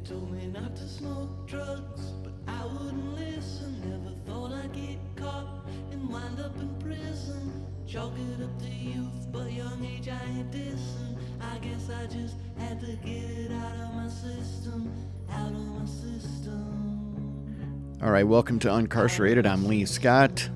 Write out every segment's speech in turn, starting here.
told me not to smoke drugs, but I wouldn't listen. Never thought I'd get caught and wind up in prison. Chalk it up to youth, but young age I ain't dissing. I guess I just had to get it out of my system, out of my system. All right, welcome to Uncarcerated. I'm Lee Scott.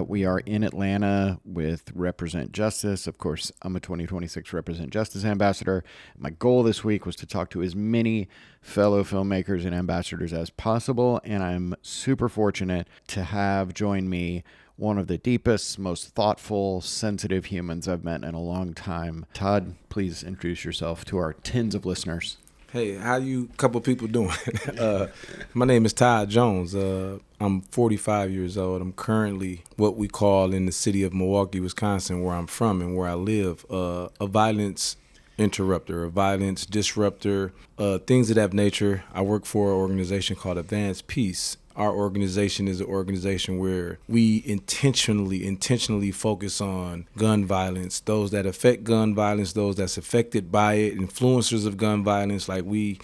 We are in Atlanta with Represent Justice. Of course, I'm a 2026 Represent Justice ambassador. My goal this week was to talk to as many fellow filmmakers and ambassadors as possible, and I'm super fortunate to have join me one of the deepest, most thoughtful, sensitive humans I've met in a long time. Todd, please introduce yourself to our tens of listeners. Hey, how you couple people doing? My name is Todd Jones. I'm 45 years old. I'm currently what we call in the city of Milwaukee, Wisconsin, where I'm from and where I live, a violence interrupter, a violence disruptor, things of that nature. I work for an organization called Advanced Peace. Our organization is an organization where we intentionally focus on gun violence, those that affect gun violence, those that's affected by it, influencers of gun violence. Like we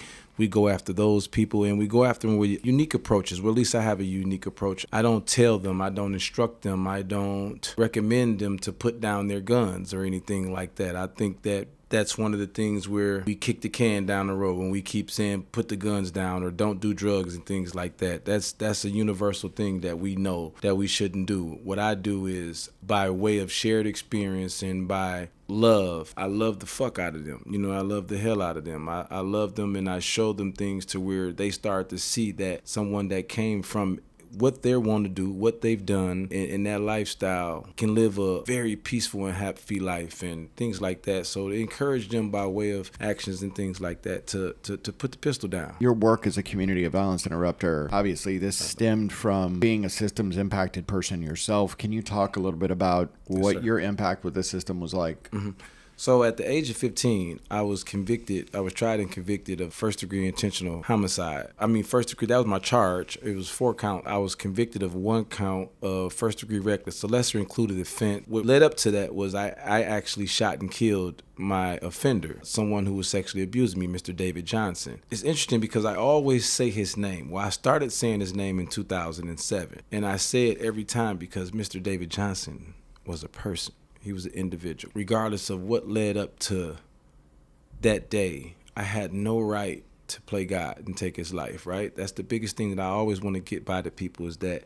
go after those people, and we go after them with unique approaches. Well, at least I have a unique approach. I don't tell them, I don't instruct them, I don't recommend them to put down their guns or anything like that. I think that that's one of the things where we kick the can down the road when we keep saying put the guns down or don't do drugs and things like that. That's a universal thing that we know that we shouldn't do. What I do is by way of shared experience and by love, I love the fuck out of them. You know, I love the hell out of them. I love them, and I show them things to where they start to see that someone that came from what they want to do, what they've done, and that lifestyle can live a very peaceful and happy life and things like that. So to encourage them by way of actions and things like that to put the pistol down. Your work as a community of violence interrupter, obviously this stemmed from being a systems impacted person yourself. Can you talk a little bit about what your impact with the system was like? Mm-hmm. So at the age of 15, I was tried and convicted of first-degree intentional homicide. First degree, that was my charge. It was 4 count. I was convicted of 1 count of first-degree reckless, the lesser included offense. What led up to that was I actually shot and killed my offender, someone who was sexually abusing me, Mr. David Johnson. It's interesting because I always say his name. Well, I started saying his name in 2007, and I say it every time because Mr. David Johnson was a person. He was an individual. Regardless of what led up to that day, I had no right to play God and take his life, right? That's the biggest thing that I always want to get by to people is that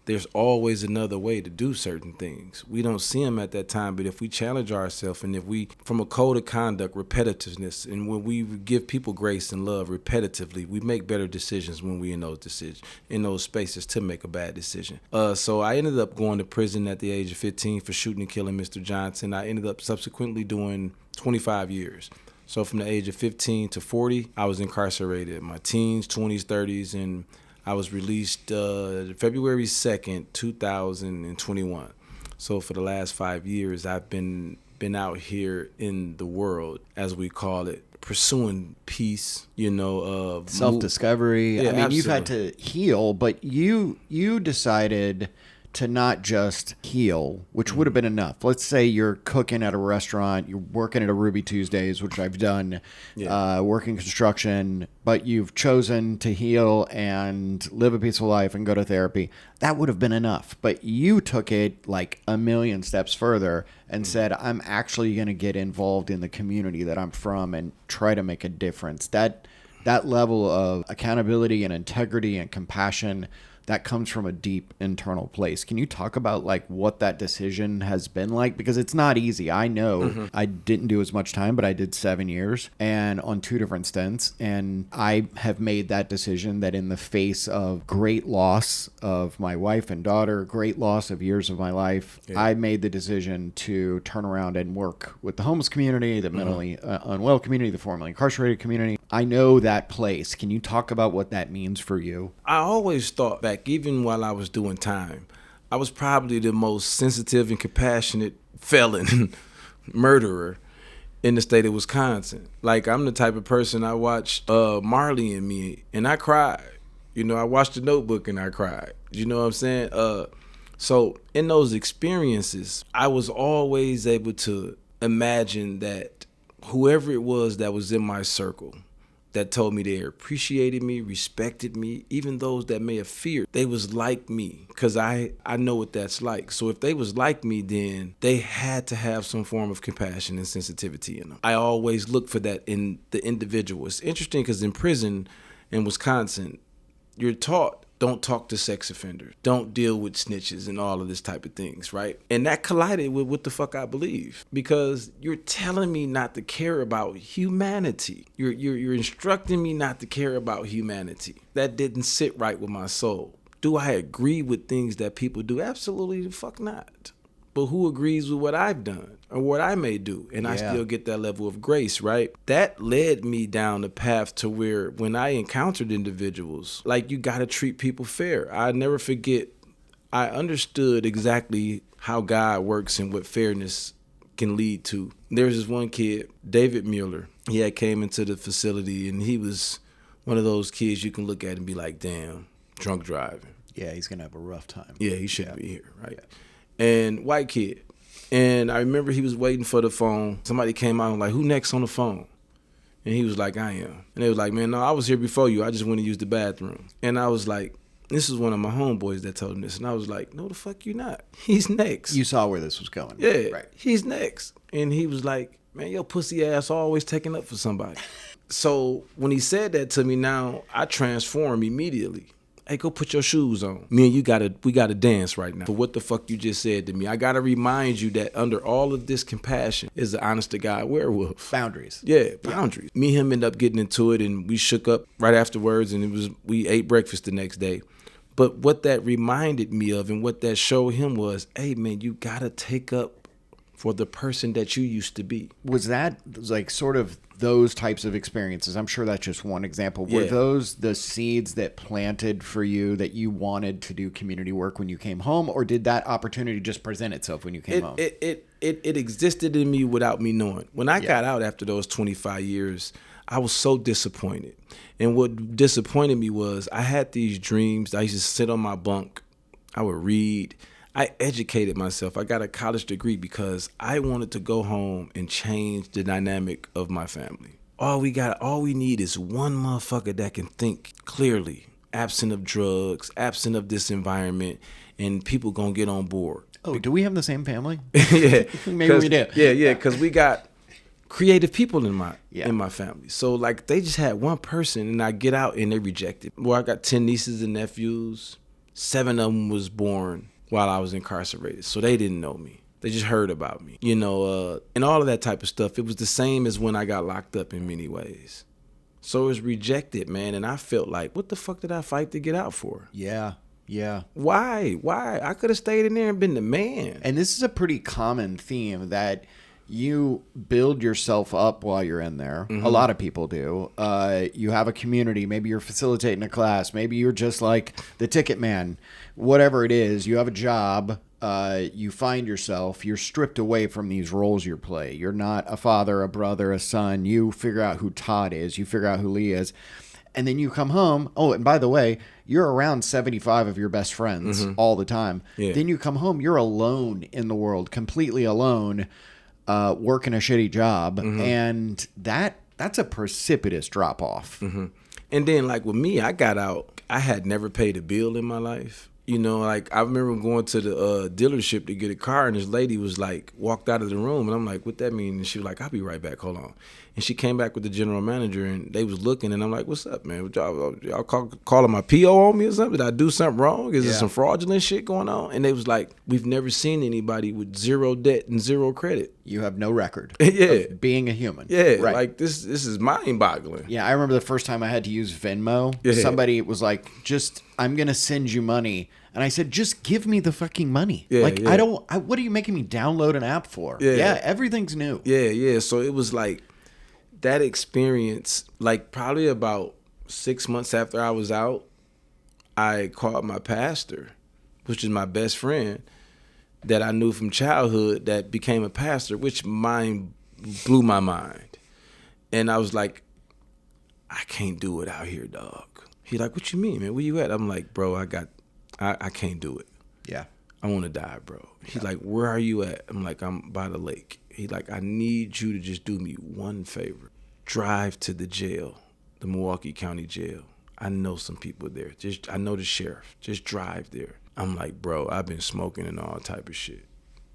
there's always another way to do certain things. We don't see them at that time, but if we challenge ourselves and if we, from a code of conduct, repetitiveness, and when we give people grace and love repetitively, we make better decisions when we in those spaces to make a bad decision. So I ended up going to prison at the age of 15 for shooting and killing Mr. Johnson. I ended up subsequently doing 25 years. So from the age of 15 to 40, I was incarcerated. My teens, 20s, 30s, and I was released February 2nd, 2021. So for the last 5 years, I've been out here in the world, as we call it, pursuing peace, self-discovery. Yeah, You've had to heal, but you decided to not just heal, which would have been enough. Let's say you're cooking at a restaurant, you're working at a Ruby Tuesdays, which I've done, working construction, but you've chosen to heal and live a peaceful life and go to therapy. That would have been enough. But you took it like a million steps further and said, I'm actually going to get involved in the community that I'm from and try to make a difference. That level of accountability and integrity and compassion, that comes from a deep internal place. Can you talk about like what that decision has been like? Because it's not easy. I know I didn't do as much time, but I did 7 years and on 2 different stints. And I have made that decision that in the face of great loss of my wife and daughter, great loss of years of my life, I made the decision to turn around and work with the homeless community, the mentally unwell community, the formerly incarcerated community. I know that place. Can you talk about what that means for you? I always thought back, even while I was doing time, I was probably the most sensitive and compassionate felon, murderer in the state of Wisconsin. Like, I'm the type of person, I watched Marley and Me, and I cried. I watched The Notebook and I cried. You know what I'm saying? So in those experiences, I was always able to imagine that whoever it was that was in my circle, that told me they appreciated me, respected me, even those that may have feared. They was like me, because I know what that's like. So if they was like me, then they had to have some form of compassion and sensitivity in them. I always look for that in the individual. It's interesting because in prison in Wisconsin, you're taught, don't talk to sex offenders, don't deal with snitches and all of this type of things, right? And that collided with what the fuck I believe, because you're telling me not to care about humanity. You're instructing me not to care about humanity. That didn't sit right with my soul. Do I agree with things that people do? Absolutely the fuck not. But who agrees with what I've done or what I may do? And I still get that level of grace, right? That led me down the path to where when I encountered individuals, like, you got to treat people fair. I never forget, I understood exactly how God works and what fairness can lead to. There's this one kid, David Mueller. He had came into the facility, and he was one of those kids you can look at and be like, damn, drunk driving. Yeah, he's going to have a rough time. Yeah, he shouldn't be here, right? Yeah. And white kid. And I remember he was waiting for the phone. Somebody came out and like, who next on the phone? And he was like, I am. And they was like, man, no, I was here before you. I just went to use the bathroom. And I was like, this is one of my homeboys that told him this. And I was like, no, the fuck you not. He's next. You saw where this was going. Yeah, Right. He's next. And he was like, man, your pussy ass always taking up for somebody. So when he said that to me, now I transform immediately. Hey, go put your shoes on. Me and you we gotta dance right now for what the fuck you just said to me. I gotta remind you that under all of this compassion is the honest to God werewolf. Boundaries. Yeah, boundaries. Me and him ended up getting into it, and we shook up right afterwards, and we ate breakfast the next day. But what that reminded me of and what that showed him was, hey man, you gotta take up for the person that you used to be. Was that like sort of those types of experiences? I'm sure that's just one example. Were those the seeds that planted for you that you wanted to do community work when you came home, or did that opportunity just present itself when you came home? It existed in me without me knowing. When I got out after those 25 years, I was so disappointed. And what disappointed me was I had these dreams. I used to sit on my bunk. I would read. I educated myself. I got a college degree because I wanted to go home and change the dynamic of my family. All we need is one motherfucker that can think clearly, absent of drugs, absent of this environment, and people gonna get on board. Oh, do we have the same family? Yeah. Maybe we do. Yeah, because we got creative people in my family. So like they just had one person, and I get out and they reject it. Well, I got 10 nieces and nephews. 7 of them was born while I was incarcerated. So they didn't know me. They just heard about me, and all of that type of stuff. It was the same as when I got locked up in many ways. So it was rejected, man. And I felt like, what the fuck did I fight to get out for? Yeah. Why? I could have stayed in there and been the man. And this is a pretty common theme that you build yourself up while you're in there. Mm-hmm. A lot of people do. You have a community. Maybe you're facilitating a class. Maybe you're just like the ticket man. Whatever it is, you have a job. You find yourself, you're stripped away from these roles you play. You're not a father, a brother, a son. You figure out who Todd is. You figure out who Lee is. And then you come home. Oh, and by the way, you're around 75 of your best friends all the time. Yeah. Then you come home, you're alone in the world, completely alone, working a shitty job. And that's a precipitous drop off. And then like with me, I got out. I had never paid a bill in my life. Like I remember going to the dealership to get a car, and this lady was like, walked out of the room, and I'm like, what that mean? And she was like, I'll be right back, hold on. And she came back with the general manager, and they was looking, and I'm like, what's up, man? Y'all calling my PO on me or something? Did I do something wrong? Is there some fraudulent shit going on? And they was like, we've never seen anybody with zero debt and zero credit. You have no record of being a human. Yeah, right. Like this is mind-boggling. Yeah, I remember the first time I had to use Venmo. Yeah. Somebody was like, I'm going to send you money. And I said, just give me the fucking money. Yeah, what are you making me download an app for? Yeah, everything's new. Yeah. So it was like that experience, like probably about 6 months after I was out, I called my pastor, which is my best friend that I knew from childhood that became a pastor, which blew my mind. And I was like, I can't do it out here, dog. He's like, what you mean, man? Where you at? I'm like, bro, I can't do it. Yeah. I want to die, bro. He's like, where are you at? I'm like, I'm by the lake. He's like, I need you to just do me one favor. Drive to the jail the Milwaukee County Jail. I know some people there. I know the sheriff. Just drive there. I'm like, bro, I've been smoking and all type of shit.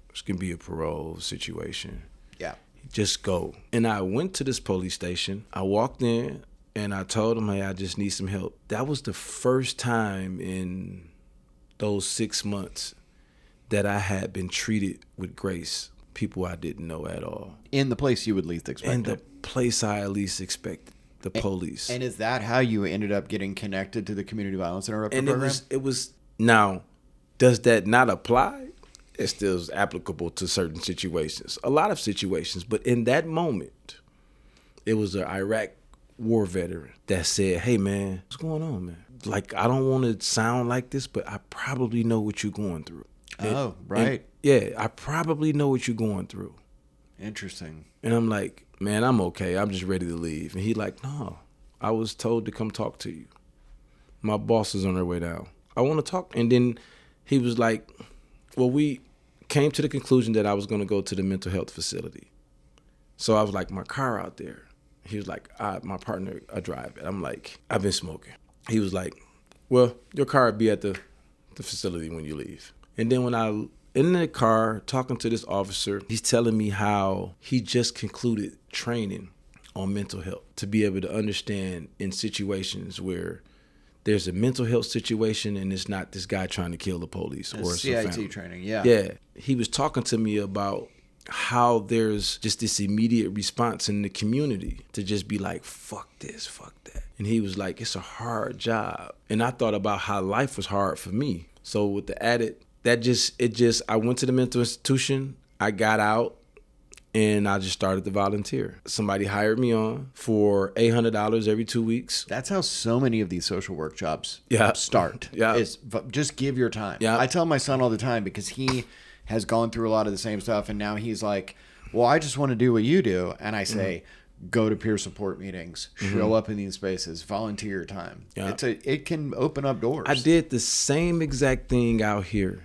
It's gonna be a parole situation. Yeah. Just go. And I went to this police station. I walked in and I told them, hey, I just need some help. That was the first time in those 6 months that I had been treated with grace. People I didn't know at all. In the place you would least expect. In the place I at least expected, the police. And is that how you ended up getting connected to the community violence interrupter and program? it was now, does that not apply? It still is applicable to certain situations, a lot of situations. But in that moment, it was an Iraq war veteran that said, hey, man, what's going on, man? Like, I don't want to sound like this, but I probably know what you're going through. Right. Yeah, I probably know what you're going through. Interesting. And I'm like, man, I'm okay. I'm just ready to leave. And he like, no, I was told to come talk to you. My boss is on her way down. I want to talk. And then he was like, well, we came to the conclusion that I was going to go to the mental health facility. So I was like, my car out there. He was like, my partner, I drive it. I'm like, I've been smoking. He was like, well, your car will be at the facility when you leave. And then when I in the car talking to this officer, he's telling me how he just concluded training on mental health to be able to understand in situations where there's a mental health situation and it's not this guy trying to kill the police or some CIT family. training, yeah. Yeah. He was talking to me about how there's just this immediate response in the community to just be like, fuck this, fuck that. And he was like, it's a hard job. And I thought about how life was hard for me. So with the added, I went to the mental institution, I got out, and I just started to volunteer. Somebody hired me on for $800 every 2 weeks. That's how so many of these social work jobs Yeah. start. Yeah. Is just give your time. Yeah. I tell my son all the time because he has gone through a lot of the same stuff, and now he's like, well, I just want to do what you do. And I say, go to peer support meetings, show up in these spaces, volunteer your time. Yeah. It can open up doors. I did the same exact thing out here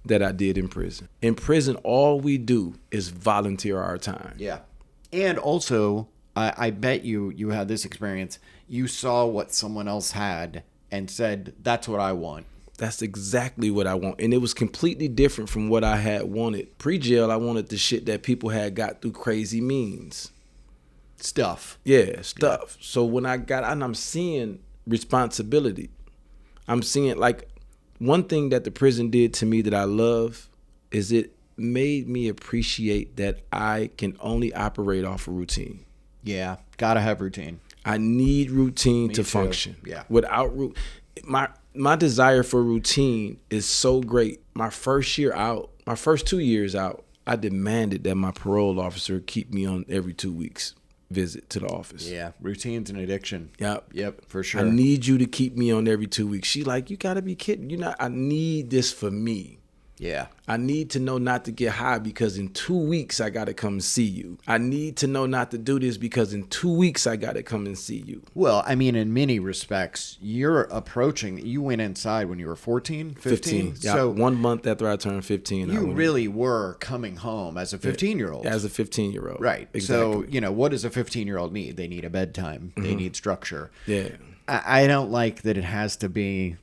that I did in prison. In prison, all we do is volunteer our time. Yeah. And also, I bet you had this experience. You saw what someone else had and said, that's what I want. That's exactly what I want. And it was completely different from what I had wanted. Pre-jail, I wanted the shit that people had got through crazy means. Stuff. Yeah, stuff. Yeah. So when I got out and I'm seeing responsibility, I'm seeing like one thing that the prison did to me that I love is it made me appreciate that I can only operate off a routine. Yeah, gotta have routine. I need routine to function. Yeah. Without my desire for routine is so great. My first 2 years out, I demanded that my parole officer keep me on every 2 weeks visit to the office. Yeah, routine's an addiction. Yep, for sure. I need you to keep me on every 2 weeks. She like, you gotta be kidding. I need this for me. Yeah. I need to know not to get high because in 2 weeks I gotta come see you. I need to know not to do this because in 2 weeks I gotta come and see you. Well, I mean, in many respects, you went inside when you were 14, 15? Yeah, So 1 month after I turned 15. you really were coming home as a 15-year-old. As a 15-year-old. Right. Exactly. So, what does a 15-year-old need? They need a bedtime. They need structure. Yeah. I don't like that it has to be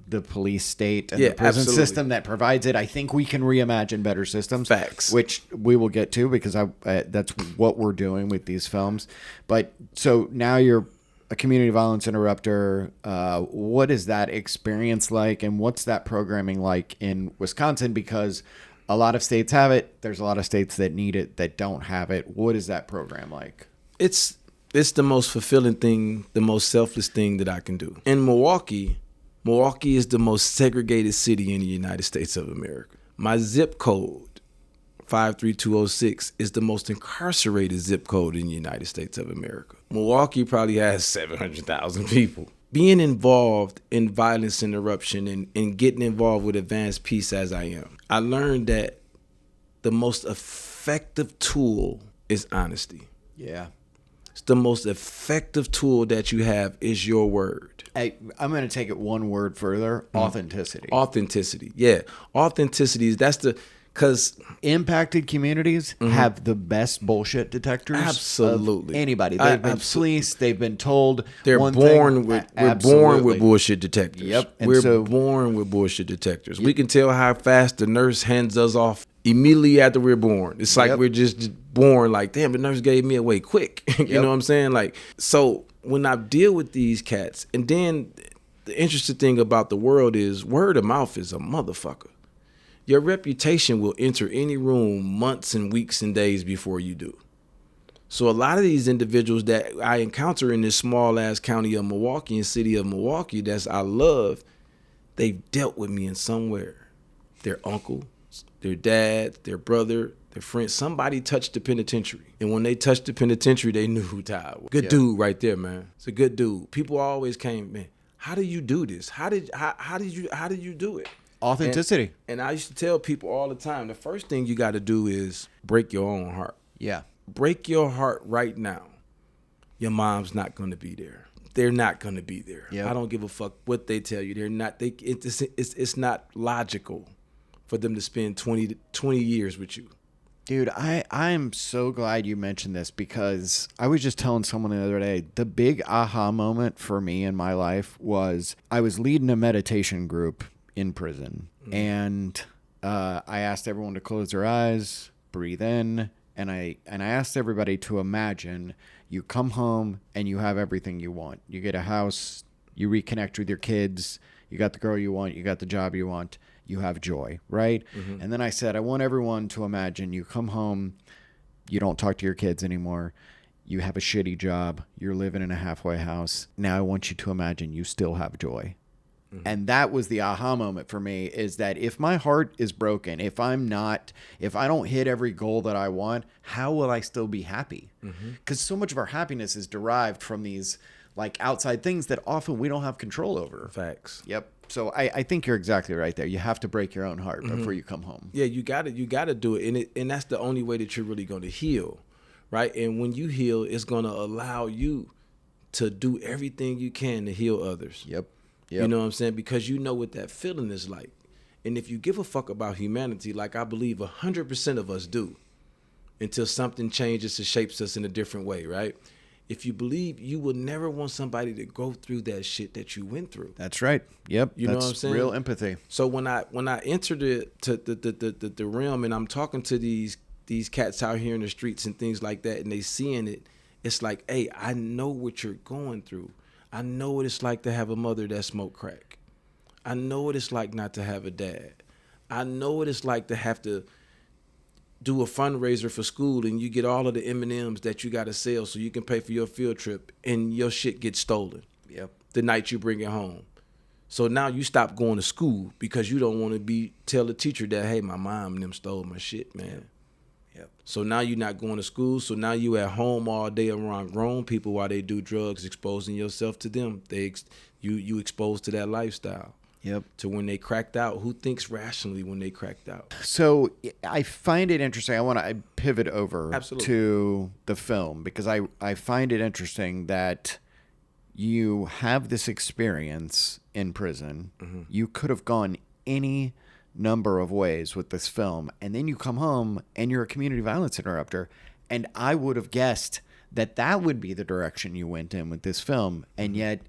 the police state and the prison absolutely. system that provides it. I think we can reimagine better systems. Facts. Which we will get to because that's what we're doing with these films. But so now you're a community violence interrupter. What is that experience like, and what's that programming like in Wisconsin? Because a lot of states have it. There's a lot of states that need it that don't have it. What is that program like? It's the most fulfilling thing, the most selfless thing that I can do. In Milwaukee is the most segregated city in the United States of America. My zip code, 53206, is the most incarcerated zip code in the United States of America. Milwaukee probably has 700,000 people. Being involved in violence interruption and getting involved with advanced peace as I am, I learned that the most effective tool is honesty. Yeah. It's the most effective tool that you have is your word. I'm going to take it one word further. Authenticity. Authenticity. Yeah. Authenticity is Because impacted communities have the best bullshit detectors. Absolutely. Of anybody. They've been fleeced. They've been told they're one born thing. with we're born Absolutely. with bullshit detectors. Yep. And We're so- born with bullshit detectors. We can tell how fast the nurse hands us off immediately after we're born. It's like Yep. we're just born like, damn, the nurse gave me away quick. You Yep. know what I'm saying? Like, so when I deal with these cats, and then the interesting thing about the world is word of mouth is a motherfucker. Your reputation will enter any room months and weeks and days before you do. So a lot of these individuals that I encounter in this small ass county of Milwaukee and city of Milwaukee that's I love, they've dealt with me in somewhere. Their uncle, their dad, their brother, their friend, somebody touched the penitentiary. And when they touched the penitentiary, they knew who Todd was. Good dude right there, man. It's a good dude. People always came, man, how do you do this? How did you do it? Authenticity. And I used to tell people all the time, the first thing you got to do is break your own heart. Yeah. Break your heart right now. Your mom's not going to be there. They're not going to be there. Yep. I don't give a fuck what they tell you. They're not. It's not logical for them to spend 20 years with you. Dude, I'm so glad you mentioned this because I was just telling someone the other day, the big aha moment for me in my life was I was leading a meditation group in prison. And I asked everyone to close their eyes, breathe in, and I asked everybody to imagine you come home and you have everything you want. You get a house, you reconnect with your kids, you got the girl you want, you got the job you want, you have joy, right? And then I said, I want everyone to imagine you come home, you don't talk to your kids anymore, you have a shitty job, you're living in a halfway house. Now I want you to imagine you still have joy. And that was the aha moment for me, is that if my heart is broken, if I don't hit every goal that I want, how will I still be happy? Because so much of our happiness is derived from these like outside things that often we don't have control over. Facts. Yep. So I think you're exactly right there. You have to break your own heart before you come home. Yeah, you got to do it. And that's the only way that you're really going to heal, right? And when you heal, it's going to allow you to do everything you can to heal others. Yep. You know what I'm saying? Because you know what that feeling is like. And if you give a fuck about humanity, like I believe 100% of us do, until something changes and shapes us in a different way, right? If you believe, you will never want somebody to go through that shit that you went through. That's right. Yep. You know what I'm saying? Real empathy. So when I enter the realm and I'm talking to these cats out here in the streets and things like that, and they seeing it, it's like, hey, I know what you're going through. I know what it's like to have a mother that smoked crack. I know what it's like not to have a dad. I know what it's like to have to do a fundraiser for school and you get all of the M&Ms that you got to sell so you can pay for your field trip and your shit gets stolen. Yep. The night you bring it home. So now you stop going to school because you don't want to tell the teacher that, hey, my mom and them stole my shit, man. Yep. So now you're not going to school. So now you at home all day around grown people while they do drugs, exposing yourself to them. You exposed to that lifestyle. Yep. To when they cracked out. Who thinks rationally when they cracked out? So I find it interesting. I want to pivot over Absolutely. to the film because I find it interesting that you have this experience in prison. You could have gone any number of ways with this film, and then you come home and you're a community violence interrupter, and I would have guessed that would be the direction you went in with this film, and yet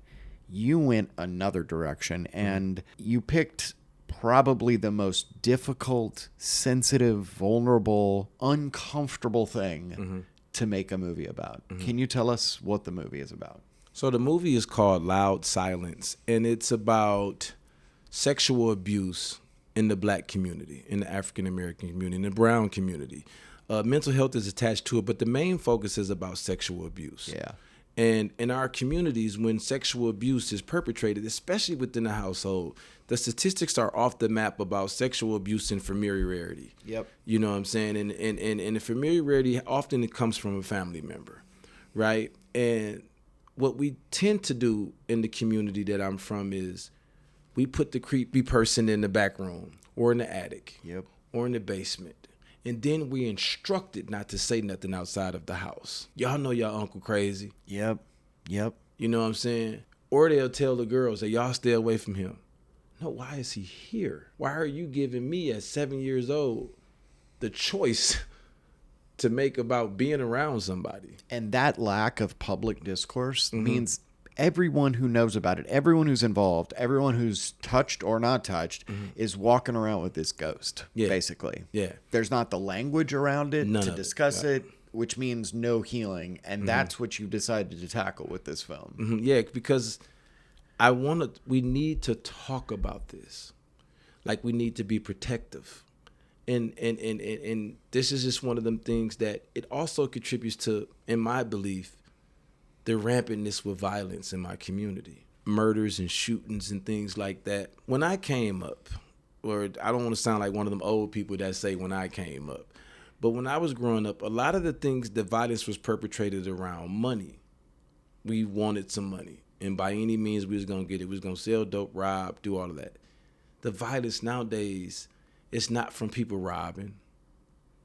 you went another direction, and you picked probably the most difficult, sensitive, vulnerable, uncomfortable thing to make a movie about. Can you tell us what the movie is about? So the movie is called Loud Silence, and it's about sexual abuse in the black community, in the African-American community, in the brown community. Mental health is attached to it, but the main focus is about sexual abuse. Yeah. And in our communities, when sexual abuse is perpetrated, especially within the household, the statistics are off the map about sexual abuse and familiarity. Yep. You know what I'm saying? And the familiarity often it comes from a family member, right? And what we tend to do in the community that I'm from is we put the creepy person in the back room or in the attic or in the basement. And then we instructed not to say nothing outside of the house. Y'all know y'all uncle crazy. Yep. You know what I'm saying? Or they'll tell the girls that y'all stay away from him. No, why is he here? Why are you giving me at 7 years old the choice to make about being around somebody. And that lack of public discourse means everyone who knows about it, everyone who's involved, everyone who's touched or not touched is walking around with this ghost, basically. Yeah. There's not the language around it None to of it. discuss it, which means no healing. And that's what you decided to tackle with this film. Yeah, because we need to talk about this. Like, we need to be protective. And this is just one of them things that it also contributes to, in my belief, the rampantness with violence in my community. Murders and shootings and things like that. When I came up, or I don't want to sound like one of them old people that say when I came up, but when I was growing up, a lot of the things, the violence was perpetrated around money. We wanted some money. And by any means, we was going to get it. We was going to sell dope, rob, do all of that. The violence nowadays, it's not from people robbing.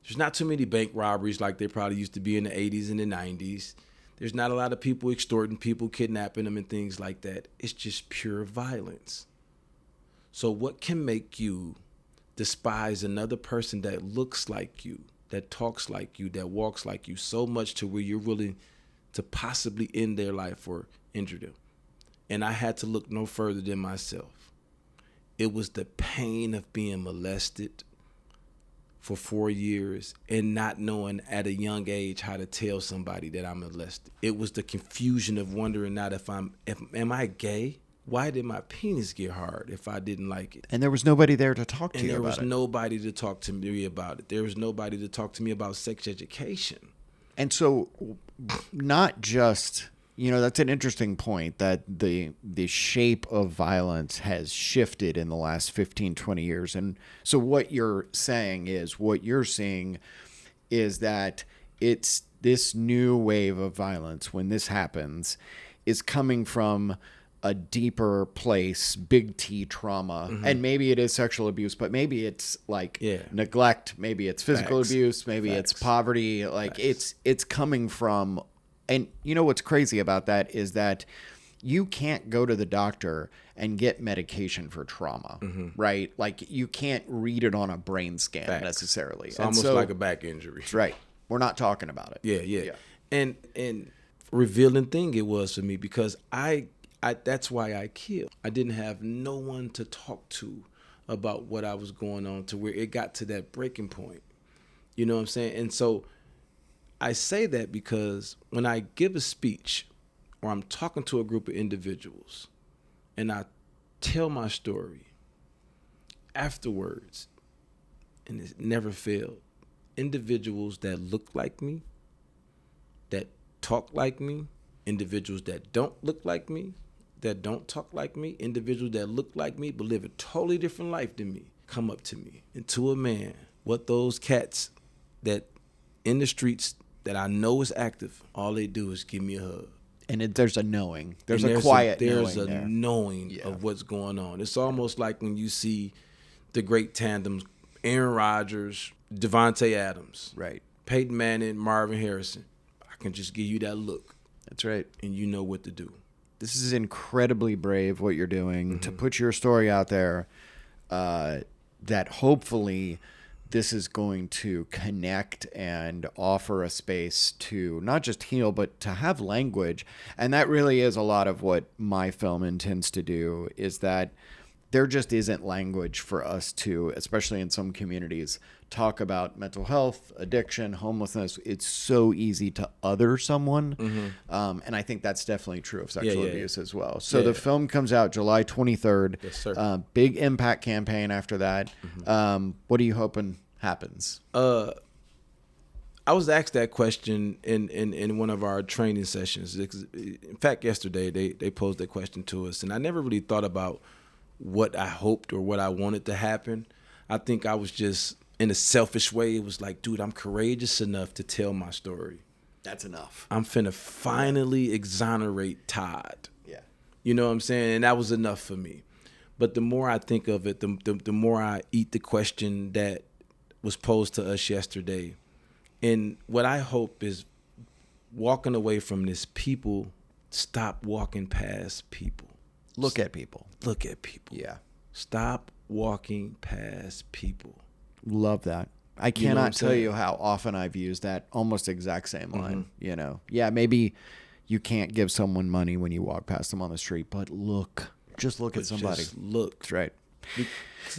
There's not too many bank robberies like there probably used to be in the 80s and the 90s. There's not a lot of people extorting people, kidnapping them and things like that. It's just pure violence. So what can make you despise another person that looks like you, that talks like you, that walks like you so much to where you're willing to possibly end their life or injure them? And I had to look no further than myself. It was the pain of being molested for 4 years and not knowing at a young age how to tell somebody that I'm molested. It was the confusion of wondering not am I gay? Why did my penis get hard if I didn't like it? And there was nobody there to talk to you about it. And there was nobody to talk to me about it. There was nobody to talk to me about sex education. And so not just, that's an interesting point, that the shape of violence has shifted in the last 15, 20 years. And so what you're seeing is that it's this new wave of violence, when this happens, is coming from a deeper place, big T trauma. And maybe it is sexual abuse, but maybe it's like neglect, maybe it's physical abuse, maybe it's poverty. Like it's coming from. And you know what's crazy about that is that you can't go to the doctor and get medication for trauma, right? Like, you can't read it on a brain scan necessarily. It's almost like a back injury. That's right. We're not talking about it. Yeah. And revealing thing it was for me, because I that's why I killed. I didn't have no one to talk to about what I was going on, to where it got to that breaking point. You know what I'm saying? And so I say that because when I give a speech or I'm talking to a group of individuals and I tell my story, afterwards, and it never failed, individuals that look like me, that talk like me, individuals that don't look like me, that don't talk like me, individuals that look like me but live a totally different life than me, come up to me. And to a man, what those cats that in the streets that I know is active, all they do is give me a hug. And there's a knowing. There's a quiet knowing. There's a knowing of what's going on. It's almost like when you see the great tandems, Aaron Rodgers, Devontae Adams, right, Peyton Manning, Marvin Harrison. I can just give you that look. That's right. And you know what to do. This is incredibly brave what you're doing to put your story out there, that hopefully this is going to connect and offer a space to not just heal, but to have language. And that really is a lot of what my film intends to do, is that there just isn't language for us to, especially in some communities, talk about mental health, addiction, homelessness. It's so easy to other someone. And I think that's definitely true of sexual abuse as well. So the film comes out July 23rd. Yes, sir. Big impact campaign after that. What are you hoping happens? I was asked that question in one of our training sessions. In fact, yesterday they posed that question to us, and I never really thought about what I hoped or what I wanted to happen. I think I was just, in a selfish way, it was like, dude, I'm courageous enough to tell my story. That's enough. I'm finna finally exonerate Todd. Yeah. You know what I'm saying? And that was enough for me. But the more I think of it, the more I eat the question that was posed to us yesterday. And what I hope is, walking away from this, people stop walking past people. Look at people. Look at people. Yeah. Stop walking past people. Love that. I You know what I'm cannot tell saying? you how often I've used that almost exact same line. Yeah, maybe you can't give someone money when you walk past them on the street, but just look at somebody. Just look. That's right. Because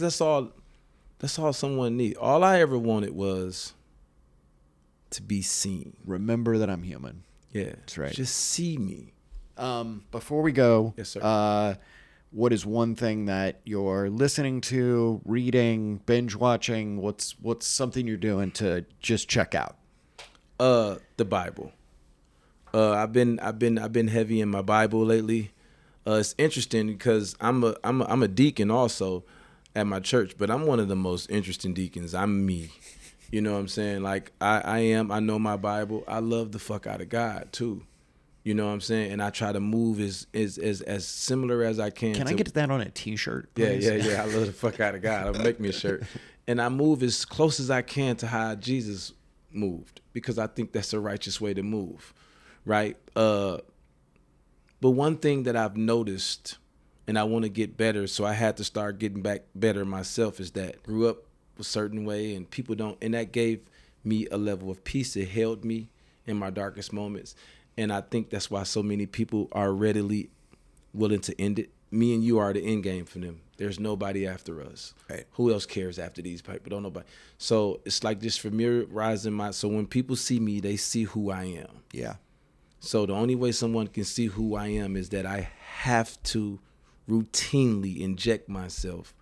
that's all someone needs. All I ever wanted was to be seen. Remember that I'm human. Yeah. That's right. Just see me. Before we go, Yes, sir. What is one thing that you're listening to, reading, binge watching? What's something you're doing to just check out? The Bible. I've been heavy in my Bible lately. It's interesting because I'm a deacon also at my church, but I'm one of the most interesting deacons. I'm me. You know what I'm saying? Like I know my Bible. I love the fuck out of God too. You know what I'm saying? And I try to move as similar as I can. Can I get that on a T-shirt, Yeah, please? yeah. I love the fuck out of God. I'll make me a shirt. And I move as close as I can to how Jesus moved, because I think that's a righteous way to move, right? But one thing that I've noticed, and I want to get better, so I had to start getting back better myself, is that I grew up a certain way and people don't, and that gave me a level of peace. It held me in my darkest moments. And I think that's why so many people are readily willing to end it. Me and you are the end game for them. There's nobody after us. Right. Who else cares after these people? Don't nobody. So it's like just familiarizing so when people see me, they see who I am. Yeah. So the only way someone can see who I am is that I have to routinely inject myself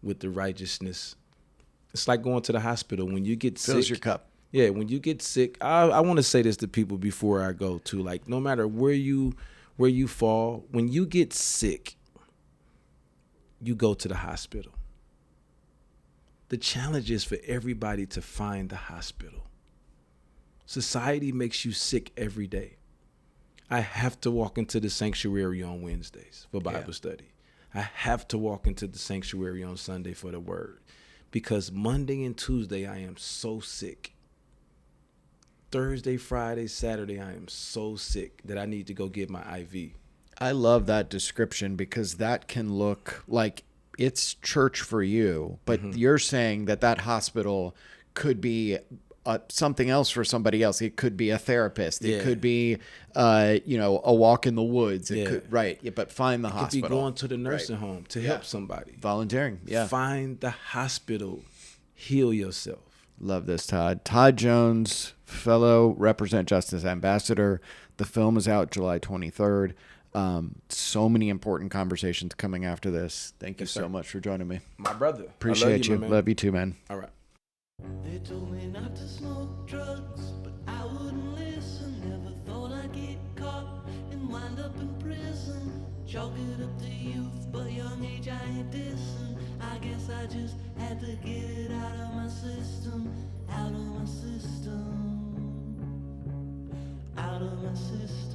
with the righteousness. It's like going to the hospital. When you get Fills sick, your cup. yeah, when you get sick, I want to say this to people before I go too. Like, no matter where you fall, when you get sick, you go to the hospital. The challenge is for everybody to find the hospital. Society makes you sick every day. I have to walk into the sanctuary on Wednesdays for Bible study. I have to walk into the sanctuary on Sunday for the word, because Monday and Tuesday I am so sick. Thursday, Friday, Saturday, I am so sick that I need to go get my IV. I love that description, because that can look like it's church for you, but you're saying that hospital could be something else for somebody else. It could be a therapist. It could be, a walk in the woods. It could, right. Yeah, but find the hospital. Could be going to the nursing home to help somebody. Volunteering. Yeah. Find the hospital. Heal yourself. Love this, Todd. Todd Jones, fellow Represent Justice ambassador. The film is out July 23rd. So many important conversations coming after this. Thank you so much for joining me. My brother. Appreciate you. My man. Love you too, man. All right. They told me not to smoke drugs, but I wouldn't listen. Never thought I'd get caught and wind up in prison. Chalk it up to youth, but young age I ain't dissing. I guess I just had to get it out of my system, out of my system, out of my system.